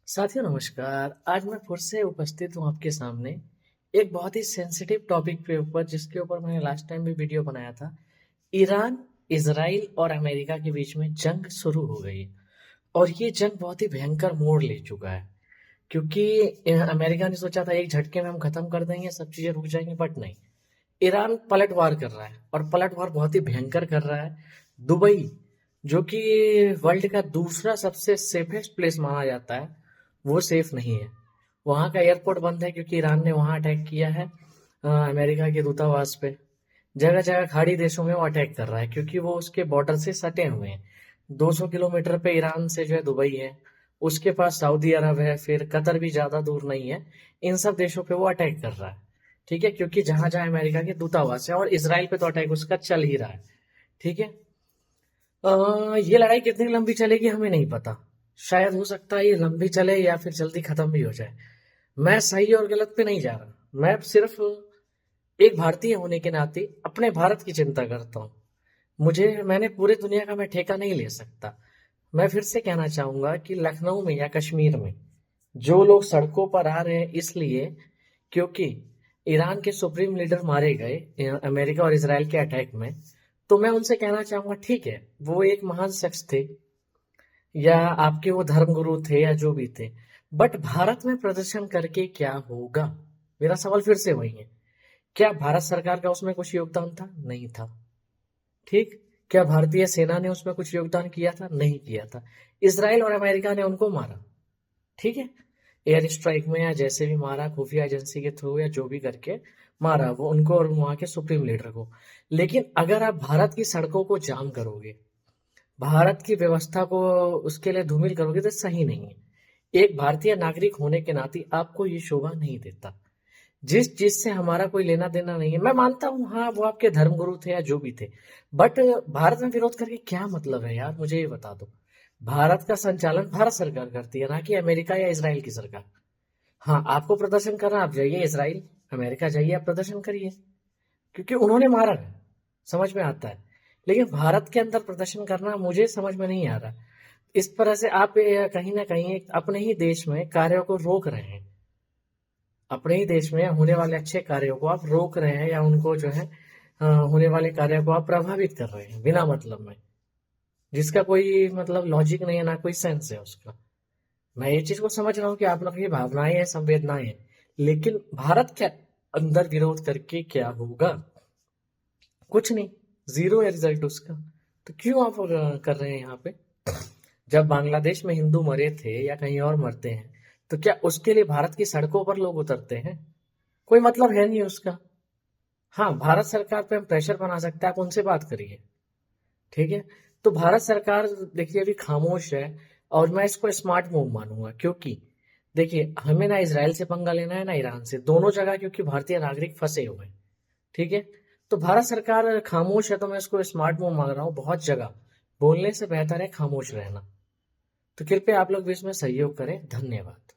साथियों नमस्कार। आज मैं फिर से उपस्थित हूँ आपके सामने एक बहुत ही सेंसिटिव टॉपिक के ऊपर, जिसके ऊपर मैंने लास्ट टाइम भी वीडियो बनाया था। ईरान, इजराइल और अमेरिका के बीच में जंग शुरू हो गई है और ये जंग बहुत ही भयंकर मोड़ ले चुका है। क्योंकि अमेरिका ने सोचा था एक झटके में हम खत्म कर देंगे, सब चीजें रुक जाएंगी, बट नहीं। ईरान पलटवार कर रहा है और पलटवार बहुत ही भयंकर कर रहा है। दुबई, जो कि वर्ल्ड का दूसरा सबसे सेफेस्ट प्लेस माना जाता है, वो सेफ नहीं है। वहां का एयरपोर्ट बंद है क्योंकि ईरान ने वहां अटैक किया है अमेरिका के दूतावास पे। जगह जगह खाड़ी देशों में वो अटैक कर रहा है क्योंकि वो उसके बॉर्डर से सटे हुए हैं। 200 किलोमीटर पे ईरान से जो है दुबई है, उसके पास सऊदी अरब है, फिर कतर भी ज्यादा दूर नहीं है। इन सब देशों पे वो अटैक कर रहा है। ठीक है, क्योंकि जहां जहां अमेरिका के दूतावास है, और इसराइल पे तो अटैक उसका चल ही रहा है। ठीक है। ये लड़ाई कितनी लंबी चलेगी हमें नहीं पता। शायद हो सकता है ये लंबी चले या फिर जल्दी खत्म भी हो जाए। मैं सही और गलत पे नहीं जा रहा, मैं सिर्फ एक भारतीय होने के नाते अपने भारत की चिंता करता हूँ। मैंने पूरे दुनिया का मैं ठेका नहीं ले सकता। मैं फिर से कहना चाहूंगा कि लखनऊ में या कश्मीर में जो लोग सड़कों पर आ रहे हैं, इसलिए क्योंकि ईरान के सुप्रीम लीडर मारे गए अमेरिका और इसराइल के अटैक में, तो मैं उनसे कहना चाहूंगा ठीक है, वो एक महान शख्स थे या आपके वो धर्मगुरु थे या जो भी थे, बट भारत में प्रदर्शन करके क्या होगा? मेरा सवाल फिर से वही है। क्या भारत सरकार का उसमें कुछ योगदान था? नहीं था। ठीक। क्या भारतीय सेना ने उसमें कुछ योगदान किया था? नहीं किया था। इसराइल और अमेरिका ने उनको मारा। ठीक है। एयर स्ट्राइक में या जैसे भी मारा, खुफिया एजेंसी के थ्रू या जो भी करके मारा वो उनको और वहां के सुप्रीम लीडर को। लेकिन अगर आप भारत की सड़कों को जाम करोगे, भारत की व्यवस्था को उसके लिए धूमिल करोगे, तो सही नहीं है। एक भारतीय नागरिक होने के नाते आपको ये शोभा नहीं देता। जिस चीज से हमारा कोई लेना देना नहीं है, मैं मानता हूँ हाँ वो आपके धर्मगुरु थे या जो भी थे, बट भारत में विरोध करके क्या मतलब है यार, मुझे ये बता दो। भारत का संचालन भारत सरकार करती है, ना कि अमेरिका या इसराइल की सरकार। हाँ, आपको प्रदर्शन करना, आप जाइए इसराइल अमेरिका जाइए, आप प्रदर्शन करिए, क्योंकि उन्होंने मारा है, समझ में आता है। लेकिन भारत के अंदर प्रदर्शन करना मुझे समझ में नहीं आ रहा। इस तरह से आप कहीं ना कहीं अपने ही देश में कार्यों को रोक रहे हैं। अपने ही देश में होने वाले अच्छे कार्यों को आप रोक रहे हैं, या उनको जो है होने वाले कार्यों को आप प्रभावित कर रहे हैं बिना मतलब में, जिसका कोई मतलब लॉजिक नहीं है, ना कोई सेंस है उसका। मैं ये चीज को समझ रहा हूँ कि आप लोग की भावनाएं हैं, संवेदनाएं हैं, लेकिन भारत के अंदर विरोध करके क्या होगा? कुछ नहीं। जीरो है रिजल्ट उसका। तो क्यों आप कर रहे हैं यहाँ पे? जब बांग्लादेश में हिंदू मरे थे या कहीं और मरते हैं, तो क्या उसके लिए भारत की सड़कों पर लोग उतरते हैं? कोई मतलब है नहीं उसका। हाँ, भारत सरकार पे हम प्रेशर बना सकते हैं, आप उनसे बात करिए। ठीक है। तो भारत सरकार देखिए अभी खामोश है, और मैं इसको स्मार्ट मूव मानूंगा, क्योंकि देखिए हमें ना इसराइल से पंगा लेना है ना ईरान से, दोनों जगह क्योंकि भारतीय नागरिक फंसे हुए हैं। ठीक है। तो भारत सरकार खामोश है, तो मैं इसको स्मार्ट मूव मान रहा हूँ। बहुत जगह बोलने से बेहतर है खामोश रहना। तो कृपया आप लोग भी इसमें सहयोग करें। धन्यवाद।